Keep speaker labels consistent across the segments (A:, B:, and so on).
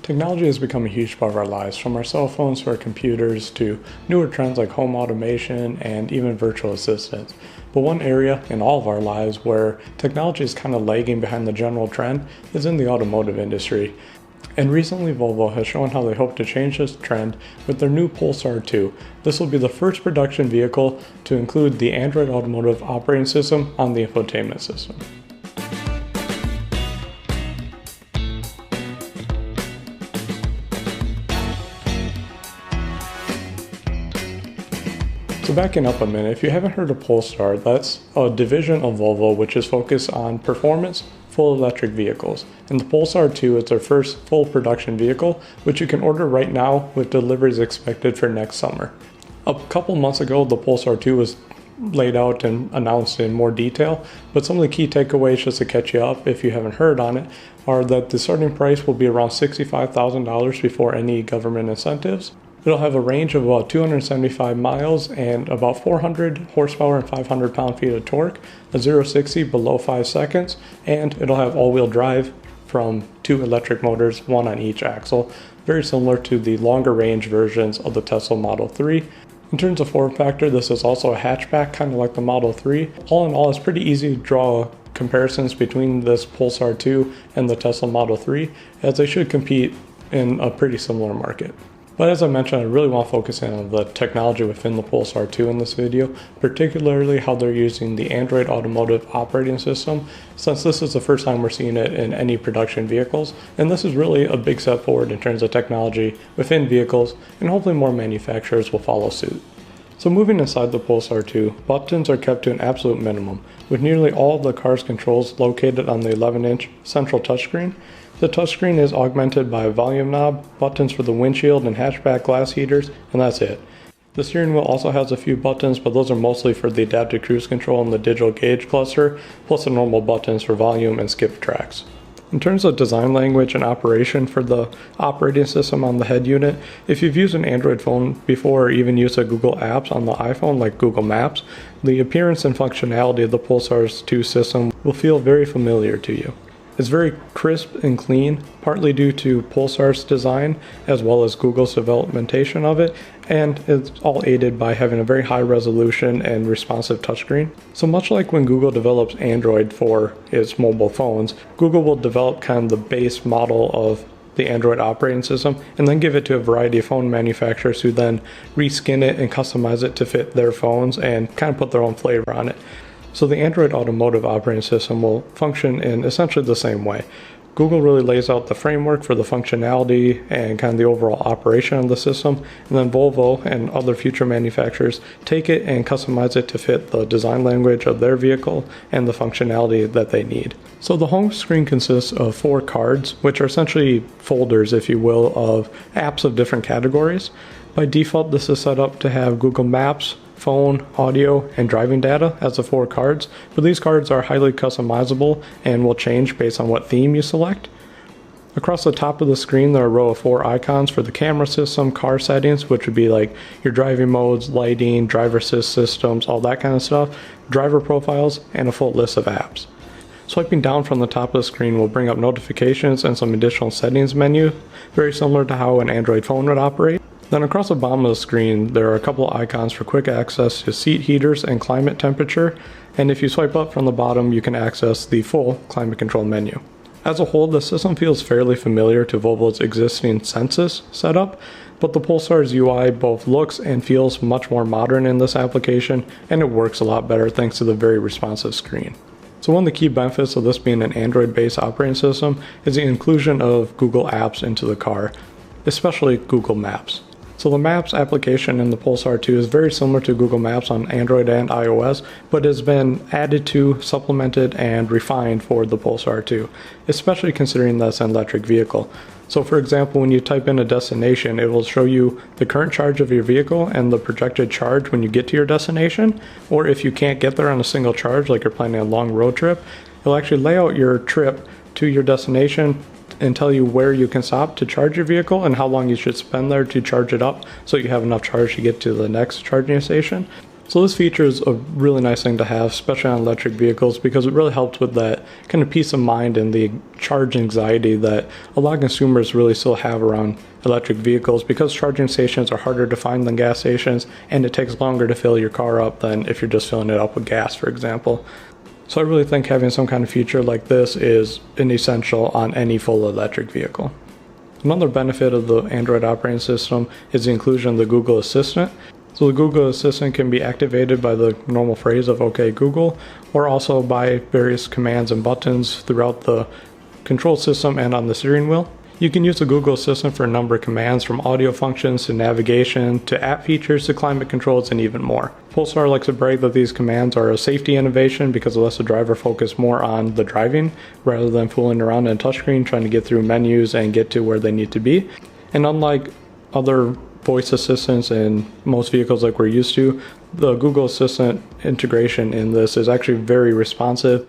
A: Technology has become a huge part of our lives, from our cell phones to our computers to newer trends like home automation and even virtual assistants. But one area in all of our lives where technology is kind of lagging behind the general trend is in the automotive industry. And recently Volvo has shown how they hope to change this trend with their new Polestar 2. This will be the first production vehicle to include the Android Automotive operating system on the infotainment system. So backing up a minute, if you haven't heard of Polestar, that's a division of Volvo which is focused on performance, full electric vehicles. And the Polestar 2 is their first full production vehicle, which you can order right now with deliveries expected for next summer. A couple months ago, the Polestar 2 was laid out and announced in more detail, but some of the key takeaways, just to catch you up if you haven't heard on it, are that the starting price will be around $65,000 before any government incentives. It'll have a range of about 275 miles and about 400 horsepower and 500 pound-feet of torque, a 0-60 below 5 seconds, and it'll have all-wheel drive from 2 electric motors, one on each axle, very similar to the longer range versions of the Tesla Model 3. In terms of form factor, this is also a hatchback, kind of like the Model 3. All in all, it's pretty easy to draw comparisons between this Polestar 2 and the Tesla Model 3, as they should compete in a pretty similar market. But as I mentioned, I really want to focus in on the technology within the Polestar 2 in this video, particularly how they're using the Android Automotive operating system, since this is the first time we're seeing it in any production vehicles, and this is really a big step forward in terms of technology within vehicles, and hopefully more manufacturers will follow suit. So moving inside the Polestar 2, buttons are kept to an absolute minimum, with nearly all of the car's controls located on the 11-inch central touchscreen. The touchscreen is augmented by a volume knob, buttons for the windshield and hatchback glass heaters, and that's it. The steering wheel also has a few buttons, but those are mostly for the adaptive cruise control and the digital gauge cluster, plus the normal buttons for volume and skip tracks. In terms of design language and operation for the operating system on the head unit, if you've used an Android phone before or even used a Google apps on the iPhone like Google Maps, the appearance and functionality of the Polestar 2 system will feel very familiar to you. It's very crisp and clean, partly due to Polestar's design as well as Google's developmentation of it, and it's all aided by having a very high resolution and responsive touchscreen. So much like when Google develops Android for its mobile phones, Google will develop kind of the base model of the Android operating system and then give it to a variety of phone manufacturers who then reskin it and customize it to fit their phones and kind of put their own flavor on it. So the Android Automotive operating system will function in essentially the same way. Google really lays out the framework for the functionality and kind of the overall operation of the system, and then Volvo and other future manufacturers take it and customize it to fit the design language of their vehicle and the functionality that they need. So the home screen consists of 4 cards, which are essentially folders, if you will, of apps of different categories. By default, this is set up to have Google Maps, phone, audio, and driving data as the 4 cards, but these cards are highly customizable and will change based on what theme you select. Across the top of the screen, there are a row of 4 icons for the camera system, car settings, which would be like your driving modes, lighting, driver assist systems, all that kind of stuff, driver profiles, and a full list of apps. Swiping down from the top of the screen will bring up notifications and some additional settings menu, very similar to how an Android phone would operate. Then across the bottom of the screen, there are a couple icons for quick access to seat heaters and climate temperature, and if you swipe up from the bottom, you can access the full climate control menu. As a whole, the system feels fairly familiar to Volvo's existing Sensus setup, but the Polestar's UI both looks and feels much more modern in this application, and it works a lot better thanks to the very responsive screen. So one of the key benefits of this being an Android-based operating system is the inclusion of Google Apps into the car, especially Google Maps. So the Maps application in the Polestar 2 is very similar to Google Maps on Android and iOS, but has been added to, supplemented, and refined for the Polestar 2, especially considering that's an electric vehicle. So for example, when you type in a destination, it will show you the current charge of your vehicle and the projected charge when you get to your destination, or if you can't get there on a single charge, like you're planning a long road trip, it'll actually lay out your trip to your destination and tell you where you can stop to charge your vehicle and how long you should spend there to charge it up so you have enough charge to get to the next charging station. So this feature is a really nice thing to have, especially on electric vehicles, because it really helps with that kind of peace of mind and the charge anxiety that a lot of consumers really still have around electric vehicles, because charging stations are harder to find than gas stations, and it takes longer to fill your car up than if you're just filling it up with gas, for example. So I really think having some kind of feature like this is an essential on any full electric vehicle. Another benefit of the Android operating system is the inclusion of the Google Assistant. So the Google Assistant can be activated by the normal phrase of "OK Google," or also by various commands and buttons throughout the control system and on the steering wheel. You can use the Google Assistant for a number of commands, from audio functions to navigation to app features to climate controls and even more. Polestar likes to brag that these commands are a safety innovation because it lets the driver focus more on the driving rather than fooling around in a touchscreen trying to get through menus and get to where they need to be. And unlike other voice assistants in most vehicles like we're used to, the Google Assistant integration in this is actually very responsive.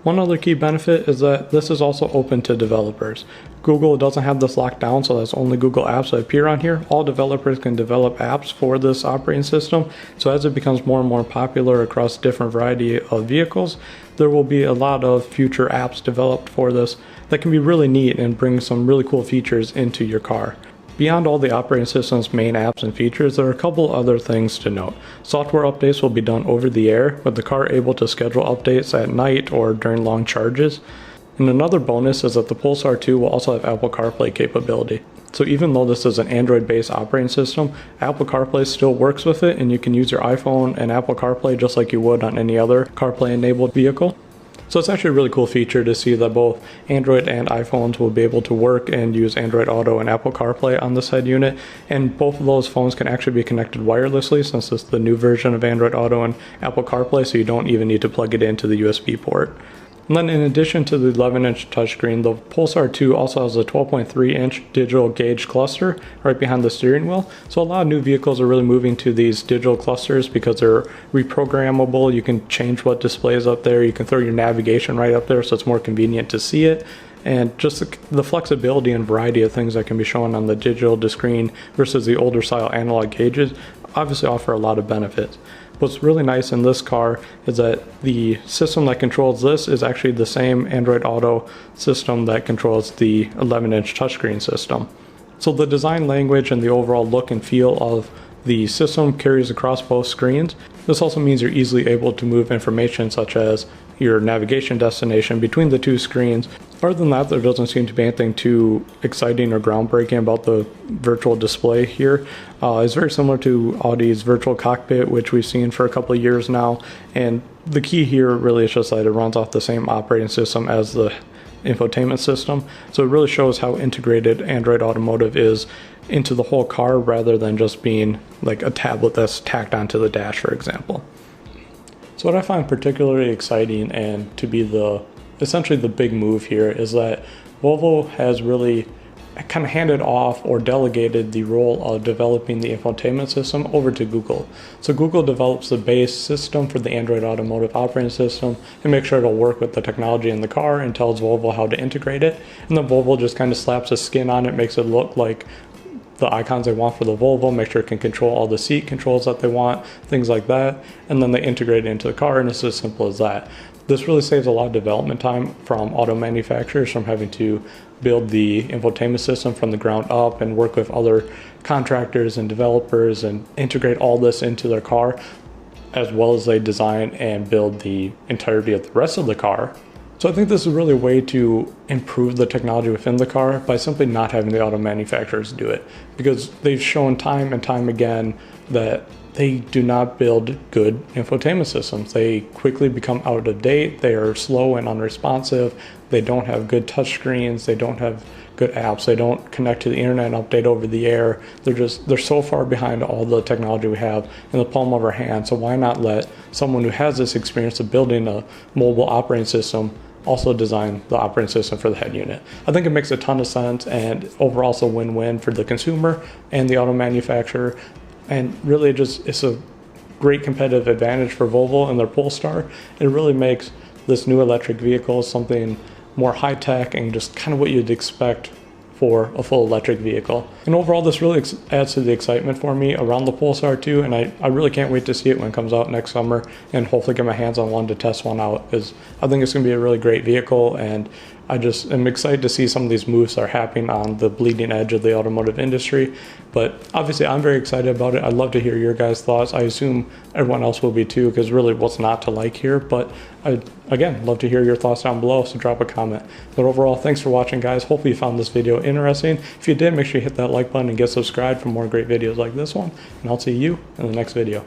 A: One other key benefit is that this is also open to developers. Google doesn't have this locked down, so that's only Google apps that appear on here. All developers can develop apps for this operating system, so as it becomes more and more popular across different variety of vehicles, there will be a lot of future apps developed for this that can be really neat and bring some really cool features into your car. Beyond all the operating system's main apps and features, there are a couple other things to note. Software updates will be done over the air, with the car able to schedule updates at night or during long charges. And another bonus is that the Polestar 2 will also have Apple CarPlay capability. So even though this is an Android-based operating system, Apple CarPlay still works with it, and you can use your iPhone and Apple CarPlay just like you would on any other CarPlay-enabled vehicle. So it's actually a really cool feature to see that both Android and iPhones will be able to work and use Android Auto and Apple CarPlay on this head unit, and both of those phones can actually be connected wirelessly since it's the new version of Android Auto and Apple CarPlay, so you don't even need to plug it into the USB port. And then in addition to the 11-inch touchscreen, the Polestar 2 also has a 12.3-inch digital gauge cluster right behind the steering wheel. So a lot of new vehicles are really moving to these digital clusters because they're reprogrammable. You can change what displays up there. You can throw your navigation right up there, so it's more convenient to see it. And just the flexibility and variety of things that can be shown on the digital to screen versus the older style analog gauges obviously offer a lot of benefits. What's really nice in this car is that the system that controls this is actually the same Android Auto system that controls the 11-inch touchscreen system. So the design language and the overall look and feel of the system carries across both screens. This also means you're easily able to move information such as your navigation destination between the two screens. Other than that, there doesn't seem to be anything too exciting or groundbreaking about the virtual display here. It's very similar to Audi's virtual cockpit, which we've seen for a couple of years now, and the key here really is just that it runs off the same operating system as the infotainment system, so it really shows how integrated Android Automotive is into the whole car rather than just being like a tablet that's tacked onto the dash, for example. So what I find particularly exciting and to be essentially the big move here is that Volvo has really kind of handed off or delegated the role of developing the infotainment system over to Google. So Google develops the base system for the Android Automotive operating system and makes sure it'll work with the technology in the car and tells Volvo how to integrate it. And then Volvo just kind of slaps a skin on it, makes it look like the icons they want for the Volvo, make sure it can control all the seat controls that they want, things like that, and then they integrate it into the car, and it's as simple as that. This really saves a lot of development time from auto manufacturers from having to build the infotainment system from the ground up and work with other contractors and developers and integrate all this into their car, as well as they design and build the entirety of the rest of the car. So I think this is really a way to improve the technology within the car by simply not having the auto manufacturers do it, because they've shown time and time again that they do not build good infotainment systems. They quickly become out of date, they are slow and unresponsive, they don't have good touchscreens, they don't have good apps, they don't connect to the internet and update over the air. They're so far behind all the technology we have in the palm of our hand, so why not let someone who has this experience of building a mobile operating system also design the operating system for the head unit. I think it makes a ton of sense, and overall it's a win-win for the consumer and the auto manufacturer, and really it's a great competitive advantage for Volvo and their Polestar. It really makes this new electric vehicle something more high-tech and just kind of what you'd expect for a full electric vehicle. And overall, this really adds to the excitement for me around the Polestar 2, and I really can't wait to see it when it comes out next summer and hopefully get my hands on one to test one out, because I think it's going to be a really great vehicle, and I just am excited to see some of these moves that are happening on the bleeding edge of the automotive industry. But obviously, I'm very excited about it. I'd love to hear your guys' thoughts. I assume everyone else will be too, because really what's not to like here. But I'd, again, love to hear your thoughts down below, so drop a comment. But overall, thanks for watching, guys. Hopefully you found this video interesting. If you did, make sure you hit that like button and get subscribed for more great videos like this one. And I'll see you in the next video.